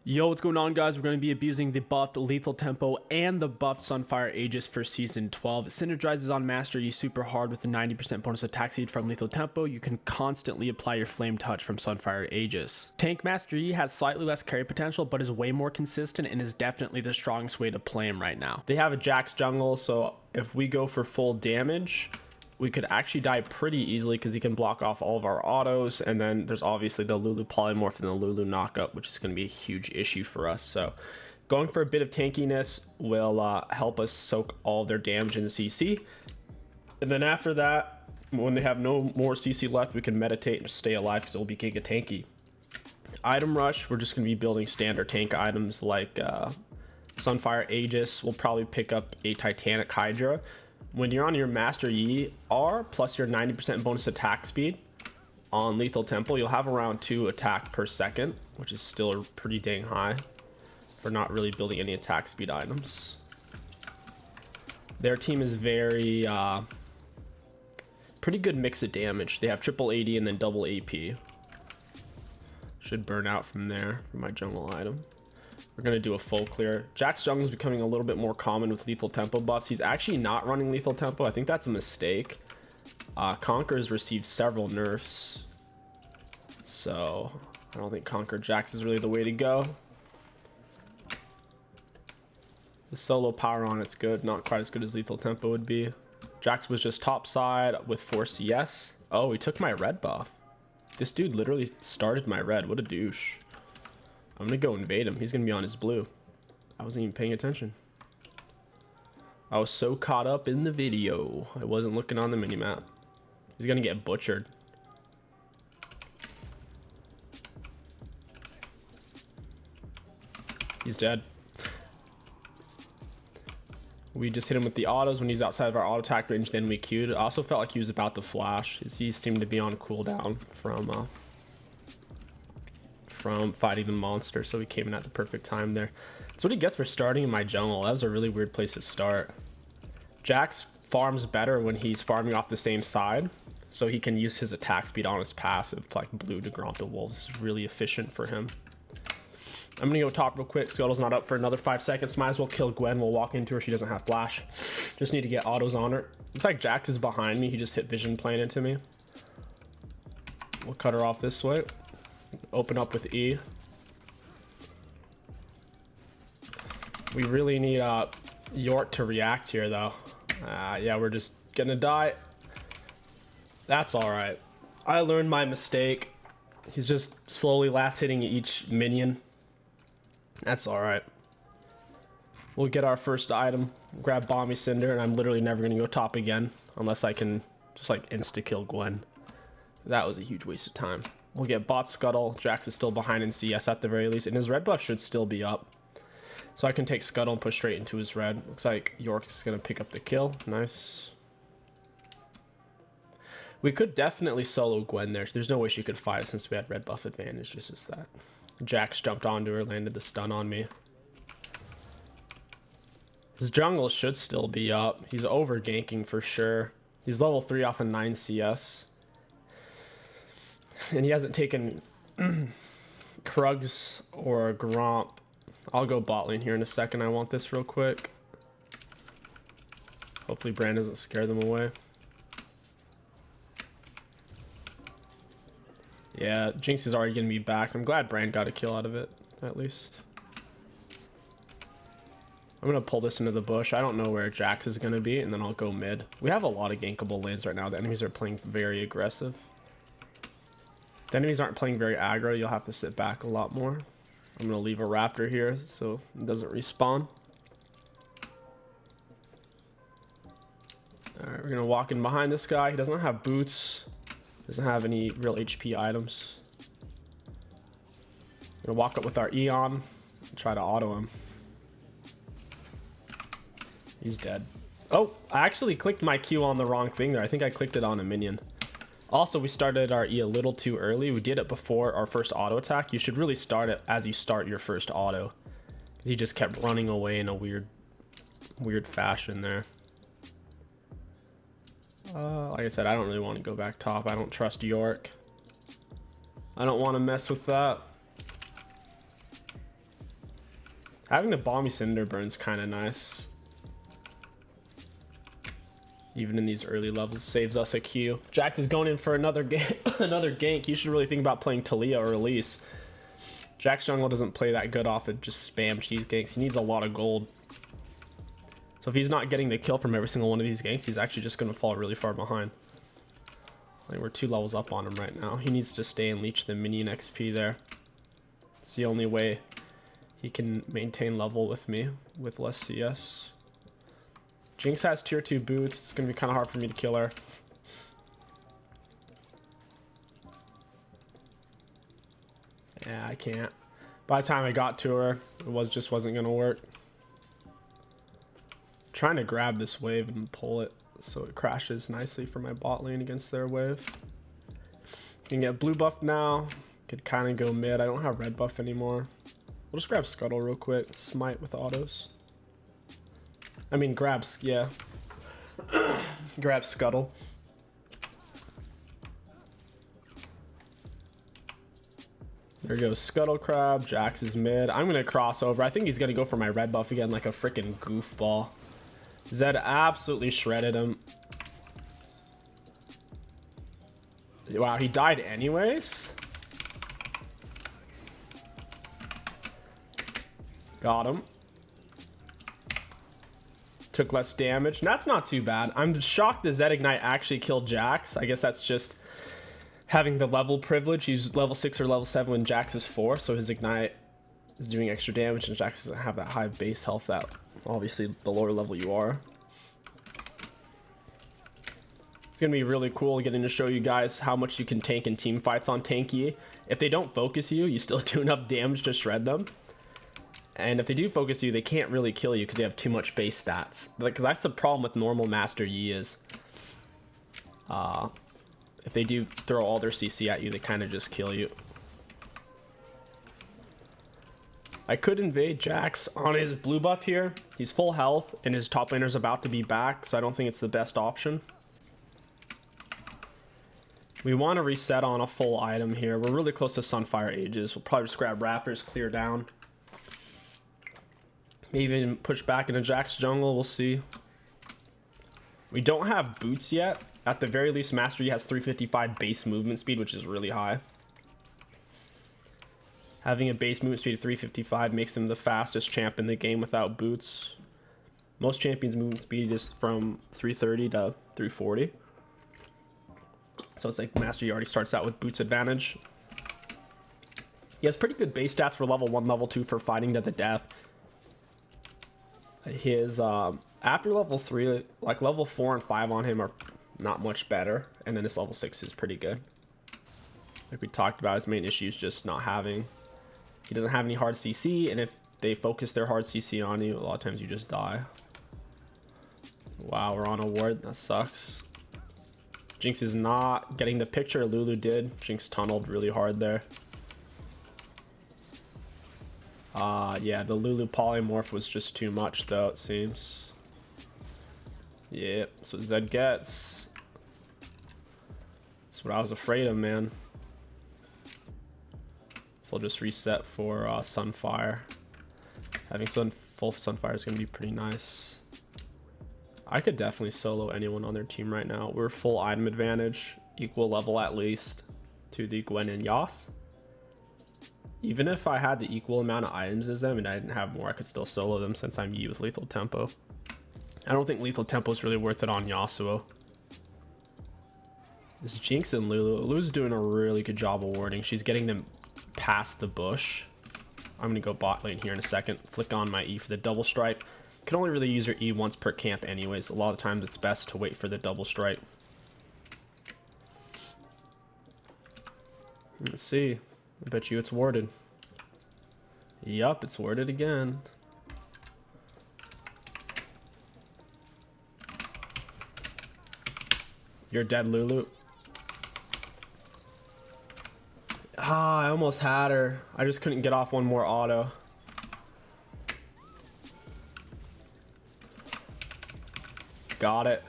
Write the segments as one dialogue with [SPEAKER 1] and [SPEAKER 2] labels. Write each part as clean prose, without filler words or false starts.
[SPEAKER 1] Yo, what's going on, guys? We're going to be abusing the buffed Lethal Tempo and the buffed Sunfire Aegis for Season 12. It synergizes on Master Yi super hard with the 90% bonus attack speed from Lethal Tempo. You can constantly apply your Flame Touch from Sunfire Aegis. Tank Master Yi has slightly less carry potential, but is way more consistent and is definitely the strongest way to play him right now. They have a Jax jungle, so if we go for full damage, we could actually die pretty easily because he can block off all of our autos. And then there's obviously the Lulu polymorph and the Lulu knockup, which is going to be a huge issue for us. So going for a bit of tankiness will help us soak all their damage in the CC. And then after that, when they have no more CC left, we can meditate and stay alive because it will be giga tanky. Item rush, we're just going to be building standard tank items like Sunfire Aegis. We'll probably pick up a Titanic Hydra. When you're on your Master Yi R plus your 90% bonus attack speed on Lethal Tempo, you'll have around 2 attack per second, which is still pretty dang high for not really building any attack speed items. Their team is very pretty good mix of damage. They have triple AD and then double AP. Should burn out from there for my jungle item. We're going to do a full clear. Jax jungle is becoming a little bit more common with Lethal Tempo buffs. He's actually not running Lethal Tempo. I think that's a mistake. Conquer has received several nerfs, so I don't think Conquer Jax is really the way to go. The solo power on it's good. Not quite as good as Lethal Tempo would be. Jax was just top side with 4 CS. Oh, he took my red buff. This dude literally started my red. What a douche. I'm gonna go invade him. He's gonna be on his blue. I wasn't even paying attention. I was so caught up in the video, I wasn't looking on the minimap. He's gonna get butchered. He's dead. We just hit him with the autos when he's outside of our auto attack range, then we queued. I also felt like he was about to flash. He seemed to be on cooldown from fighting the monster, so he came in at the perfect time there. That's what he gets for starting in my jungle. That was a really weird place to start. Jax farms better when he's farming off the same side, so he can use his attack speed on his passive to like blue to Gromp the Wolves. It's really efficient for him. I'm gonna go top real quick. Scuttle's not up for another 5 seconds. Might as well kill Gwen. We'll walk into her. She doesn't have flash. Just need to get autos on her. Looks like Jax is behind me. He just hit vision plane into me. We'll cut her off this way. Open up with E. We really need York to react here though. Yeah, we're just gonna die. That's all right. I learned my mistake. He's just slowly last hitting each minion. That's all right. We'll get our first item, grab Bomby Cinder, and I'm literally never gonna go top again unless I can just like insta kill Gwen. That was a huge waste of time. We'll get bot Scuttle. Jax is still behind in CS at the very least, and his red buff should still be up. So I can take Scuttle and push straight into his red. Looks like York is going to pick up the kill. Nice. We could definitely solo Gwen there. There's no way she could fight since we had red buff advantage. It's just that. Jax jumped onto her, landed the stun on me. His jungle should still be up. He's over ganking for sure. He's level 3 off of 9 CS. And he hasn't taken Krugs or Gromp. I'll go bot lane here in a second. I want this real quick. Hopefully Brand doesn't scare them away. Yeah, Jinx is already going to be back. I'm glad Brand got a kill out of it, at least. I'm going to pull this into the bush. I don't know where Jax is going to be, and then I'll go mid. We have a lot of gankable lanes right now. The enemies are playing very aggressive. The enemies aren't playing very aggro. You'll have to sit back a lot more. I'm going to leave a Raptor here so it doesn't respawn. Alright, we're going to walk in behind this guy. He doesn't have boots. Doesn't have any real HP items. We're going to walk up with our Eon and try to auto him. He's dead. Oh, I actually clicked my Q on the wrong thing there. I think I clicked it on a minion. Also, we started our E a little too early. We did it before our first auto attack. You should really start it as you start your first auto. He just kept running away in a weird fashion there. Like I said, I don't really want to go back top. I don't trust York. I don't want to mess with that. Having the Balmy Cinder Burn's kind of nice. Even in these early levels, saves us a Q. Jax is going in for another another gank. You should really think about playing Talia or Elise. Jax jungle doesn't play that good off of just spam cheese ganks. He needs a lot of gold. So if he's not getting the kill from every single one of these ganks, he's actually just going to fall really far behind. Like, we're 2 levels up on him right now. He needs to stay and leech the minion XP there. It's the only way he can maintain level with me with less CS. Jinx has tier 2 boots. It's going to be kind of hard for me to kill her. Yeah, I can't. By the time I got to her, it just wasn't going to work. Trying to grab this wave and pull it so it crashes nicely for my bot lane against their wave. Can get blue buff now. Could kind of go mid. I don't have red buff anymore. We'll just grab Scuttle real quick. Smite with autos. I mean, grabs, yeah. Grab Scuttle. There goes Scuttle Crab. Jax is mid. I'm going to cross over. I think he's going to go for my red buff again like a freaking goofball. Zed absolutely shredded him. Wow, he died anyways? Got him. Took less damage. That's not too bad. I'm shocked the Zed Ignite actually killed Jax. I guess that's just having the level privilege. He's level 6 or level 7 when Jax is 4, so his Ignite is doing extra damage, and Jax doesn't have that high base health that obviously the lower level you are. It's gonna be really cool getting to show you guys how much you can tank in team fights on Tanky. If they don't focus you, you still do enough damage to shred them. And if they do focus you, they can't really kill you because they have too much base stats. Because that's the problem with normal Master Yi is if they do throw all their CC at you, they kind of just kill you. I could invade Jax on his blue buff here. He's full health and his top laner's about to be back, so I don't think it's the best option. We want to reset on a full item here. We're really close to Sunfire Ages. We'll probably just grab Raptors, clear down. Maybe even push back into Jax jungle, we'll see. We don't have boots yet. At the very least, Master Yi has 355 base movement speed, which is really high. Having a base movement speed of 355 makes him the fastest champ in the game without boots. Most champions' movement speed is from 330 to 340. So it's like Master Yi already starts out with boots advantage. He has pretty good base stats for level 1, level 2 for fighting to the death. His after level 3, like level 4 and 5 on him are not much better, and then his level 6 is pretty good. Like we talked about, his main issue is just not having, he doesn't have any hard CC, and if they focus their hard CC on you, a lot of times you just die. Wow, we're on a ward. That sucks. Jinx is not getting the picture. Lulu did. Jinx tunneled really hard there. Yeah, the Lulu polymorph was just too much though, it seems. Yep, that's what Zed gets. That's what I was afraid of, man. So I'll just reset for Sunfire. Having full Sunfire is going to be pretty nice. I could definitely solo anyone on their team right now. We're full item advantage, equal level at least to the Gwen and Yas. Even if I had the equal amount of items as them and I didn't have more, I could still solo them since I'm Yi with lethal tempo. I don't think lethal tempo is really worth it on Yasuo. This Jinx and Lulu. Lulu's doing a really good job of warding. She's getting them past the bush. I'm gonna go bot lane here in a second. Flick on my E for the double strike. Can only really use her E once per camp anyways. A lot of times it's best to wait for the double strike. Let's see. I bet you it's warded. Yup, it's warded again. You're dead, Lulu. Ah, I almost had her. I just couldn't get off one more auto. Got it.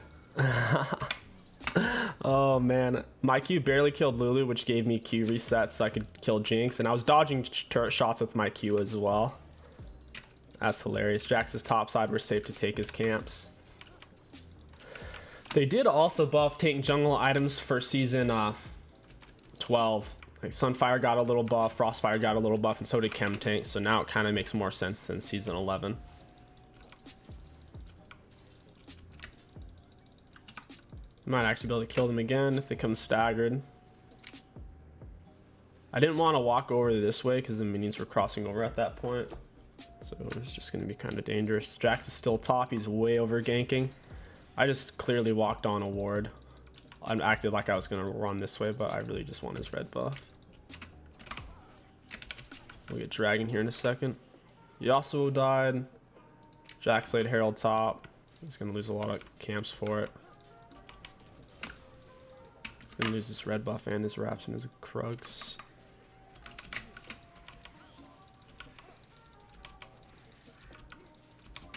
[SPEAKER 1] Oh man, my Q barely killed Lulu, which gave me Q reset so I could kill Jinx, and I was dodging turret shots with my Q as well. That's hilarious. Jax's top side, we're safe to take his camps. They did also buff tank jungle items for season 12. Like Sunfire got a little buff, Frostfire got a little buff, and so did Chem Tank. So now it kind of makes more sense than season 11. Might actually be able to kill them again if they come staggered. I didn't want to walk over this way because the minions were crossing over at that point. So it's just going to be kind of dangerous. Jax is still top. He's way over ganking. I just clearly walked on a ward. I acted like I was going to run this way, but I really just want his red buff. We'll get Dragon here in a second. Yasuo died. Jax laid Herald top. He's going to lose a lot of camps for it. He's going to lose his red buff and his wraps and his Krugs.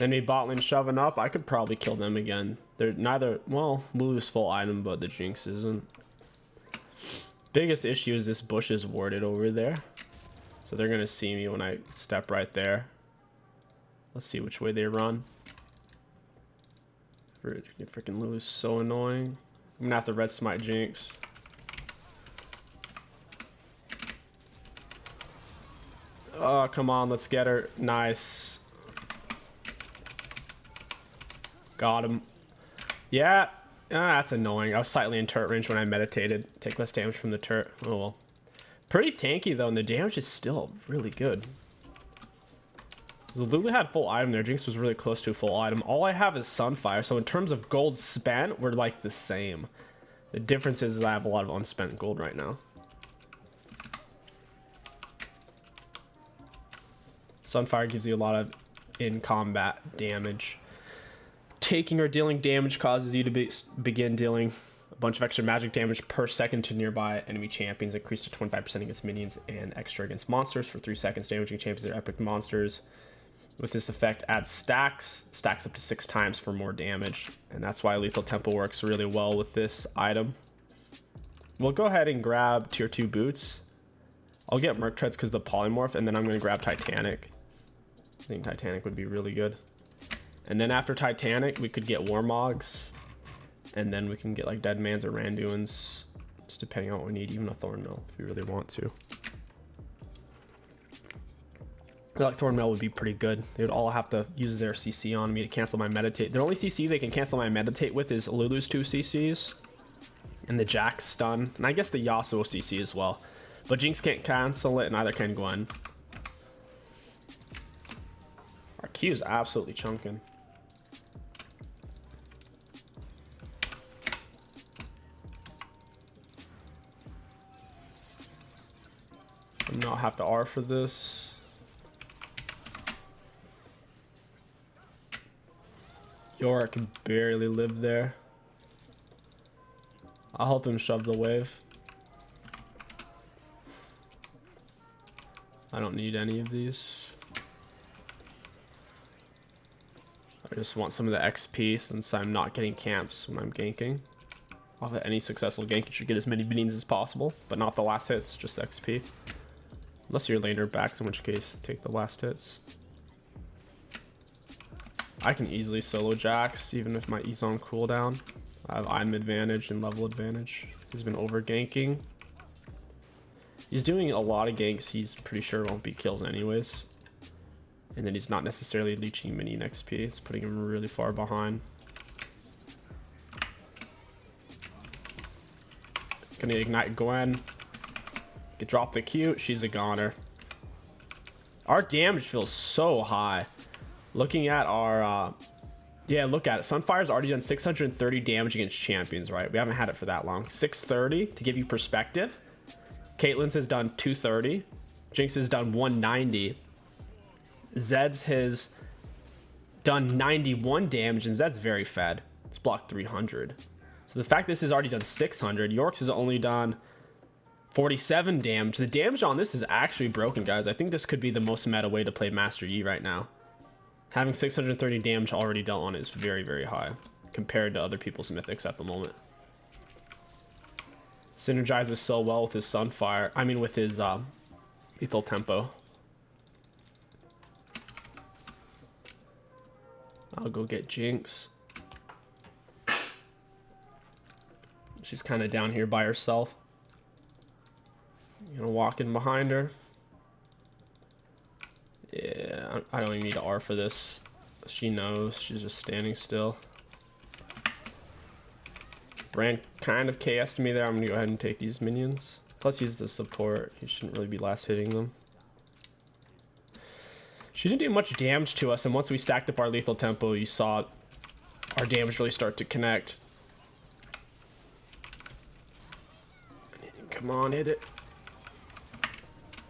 [SPEAKER 1] Enemy bot lane shoving up. I could probably kill them again. They're neither, well, Lulu's full item, but the Jinx isn't. Biggest issue is this bush is warded over there. So they're going to see me when I step right there. Let's see which way they run. Freaking Lulu's so annoying. I'm going to have to red smite Jinx. Oh, come on. Let's get her. Nice. Got him. Yeah. That's annoying. I was slightly in turret range when I meditated. Take less damage from the turret. Oh well. Pretty tanky though, and the damage is still really good. The Lulu had full item there. Jinx was really close to a full item. All I have is Sunfire. So in terms of gold spent, we're like the same. The difference is I have a lot of unspent gold right now. Sunfire gives you a lot of in combat damage. Taking or dealing damage causes you to begin dealing a bunch of extra magic damage per second to nearby enemy champions, increased to 25% against minions and extra against monsters for 3 seconds, damaging champions that are epic monsters. With this effect, adds stacks up to 6 times for more damage, and that's why Lethal Tempo works really well with this item. We'll go ahead and grab tier 2 boots. I'll get Merc Treads because the polymorph, and then I'm going to grab Titanic. I think Titanic would be really good. And then after Titanic, we could get Warmogs. And then we can get like Deadmans or Randuins. Just depending on what we need, even a Thornmail if we really want to. I feel like Thornmail would be pretty good. They would all have to use their CC on me to cancel my Meditate. The only CC they can cancel my Meditate with is Lulu's 2 CCs. And the Jax stun. And I guess the Yasuo CC as well. But Jinx can't cancel it, and neither can Gwen. Our Q is absolutely chunking. I'm not have to R for this. Yorick can barely live there. I'll help him shove the wave. I don't need any of these. I just want some of the XP since I'm not getting camps when I'm ganking. Off of any successful gank, you should get as many minions as possible, but not the last hits, just XP. Unless your laner backs, in which case, take the last hits. I can easily solo Jax, even if my E's on cooldown. I have item advantage and level advantage. He's been over ganking. He's doing a lot of ganks he's pretty sure won't be kills anyways. And then he's not necessarily leeching minion XP. It's putting him really far behind. Gonna ignite Gwen. Get drop the Q. She's a goner. Our damage feels so high. Looking at our yeah, look at it. Sunfire's already done 630 damage against champions, right? We haven't had it for that long. 630 to give you perspective. Caitlyn's has done 230. Jinx has done 190. Zed's has done 91 damage, and Zed's very fed. It's blocked 300. So the fact this has already done 600, York's has only done 47 damage. The damage on this is actually broken, guys. I think this could be the most meta way to play Master Yi right now. Having 630 damage already dealt on is very, very high compared to other people's mythics at the moment. Synergizes so well with his Sunfire. I mean, with his Lethal Tempo. I'll go get Jinx. She's kind of down here by herself. I'm gonna walk in behind her. Yeah, I don't even need to R for this. She knows. She's just standing still. Brand kind of KS'd me there. I'm gonna go ahead and take these minions. Plus he's the support. He shouldn't really be last hitting them. She didn't do much damage to us, and once we stacked up our lethal tempo, you saw our damage really start to connect. Come on, hit it.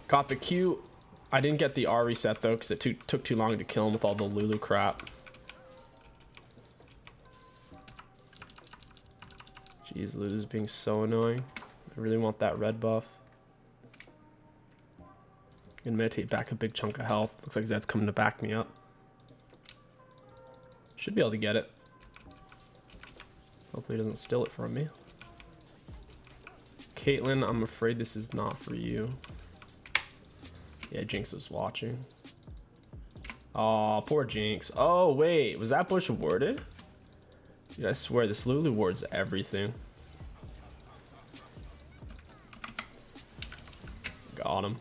[SPEAKER 1] Got the Q. I didn't get the R reset though, because it took too long to kill him with all the Lulu crap. Jeez, Lulu's being so annoying. I really want that red buff. Gonna meditate back a big chunk of health. Looks like Zed's coming to back me up. Should be able to get it. Hopefully he doesn't steal it from me. Caitlyn, I'm afraid this is not for you. Yeah, Jinx was watching. Oh, poor Jinx. Oh, wait. Was that bush warded? Dude, I swear, this Lulu wards everything. Got him.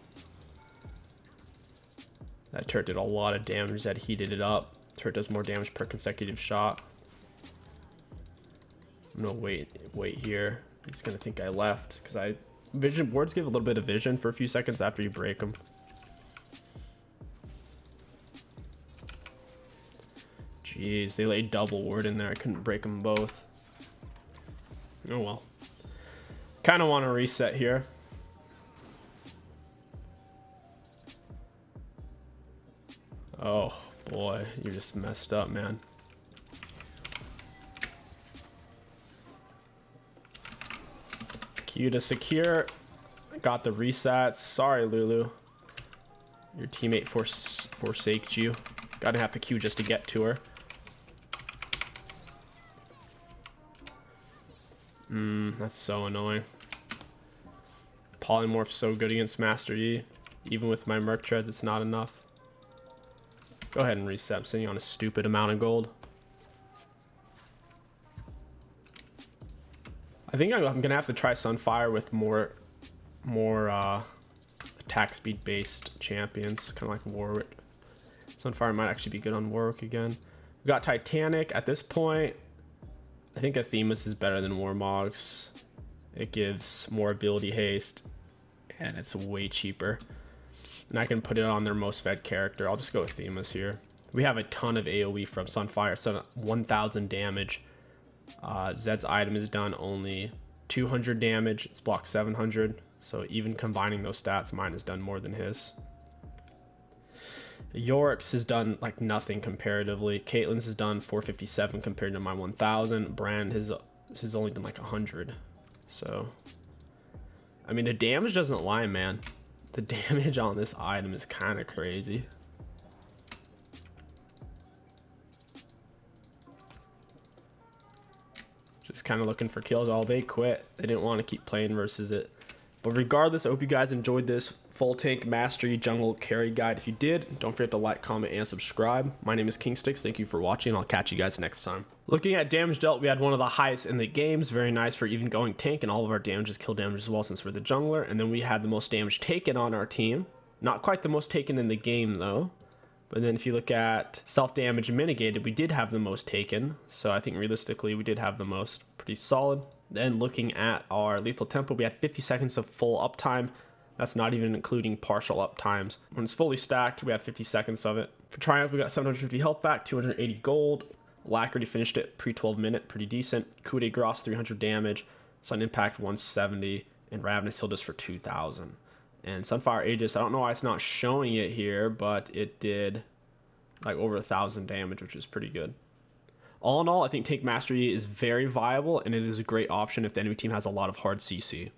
[SPEAKER 1] That turret did a lot of damage. That heated it up. Turret does more damage per consecutive shot. I'm gonna wait here. He's gonna think I left because vision wards give a little bit of vision for a few seconds after you break them. Jeez, they laid double ward in there. I couldn't break them both. Oh well. Kind of want to reset here. Oh boy, you just messed up, man. Q to secure. Got the resets. Sorry, Lulu. Your teammate forsaked you. Gotta have the Q just to get to her. That's so annoying. Polymorph's so good against Master Yi. Even with my Merc Treads, it's not enough. Go ahead and reset. I'm sitting on a stupid amount of gold. I think I'm gonna have to try Sunfire with more attack speed based champions, kind of like Warwick. Sunfire might actually be good on Warwick again. We got Titanic. At this point, I think Athemus is better than Warmogs. It gives more ability haste, and it's way cheaper. And I can put it on their most fed character. I'll just go with Athemus here. We have a ton of AoE from Sunfire, so 1,000 damage. Zed's item is done only 200 damage. It's blocked 700. So even combining those stats, mine has done more than his. Yorick's has done like nothing comparatively. Caitlyn's has done 457 compared to my 1,000. Brand has only done like 100. So, I mean, the damage doesn't lie, man. The damage on this item is kind of crazy. Just kind of looking for kills. Oh, they quit. They didn't want to keep playing versus it. But regardless, I hope you guys enjoyed this full tank mastery jungle carry guide. If you did, don't forget to like, comment, and subscribe. My name is Kingstix. Thank you for watching. I'll catch you guys next time. Looking at damage dealt, we had one of the highest in the games. Very nice for even going tank, and all of our damage is kill damage as well since we're the jungler. And then we had the most damage taken on our team. Not quite the most taken in the game though. But then if you look at self-damage mitigated, we did have the most taken. So I think realistically, we did have the most. Pretty solid. Then looking at our lethal tempo, we had 50 seconds of full uptime. That's not even including partial uptimes. When it's fully stacked, we had 50 seconds of it. For Triumph, we got 750 health back, 280 gold. Alacrity finished it pre-12 minute, pretty decent. Coup-de-Grace, 300 damage. Sun Impact, 170. And Ravenous healed us for 2,000. And Sunfire Aegis, I don't know why it's not showing it here, but it did like over 1,000 damage, which is pretty good. All in all, I think Tank Mastery is very viable, and it is a great option if the enemy team has a lot of hard CC.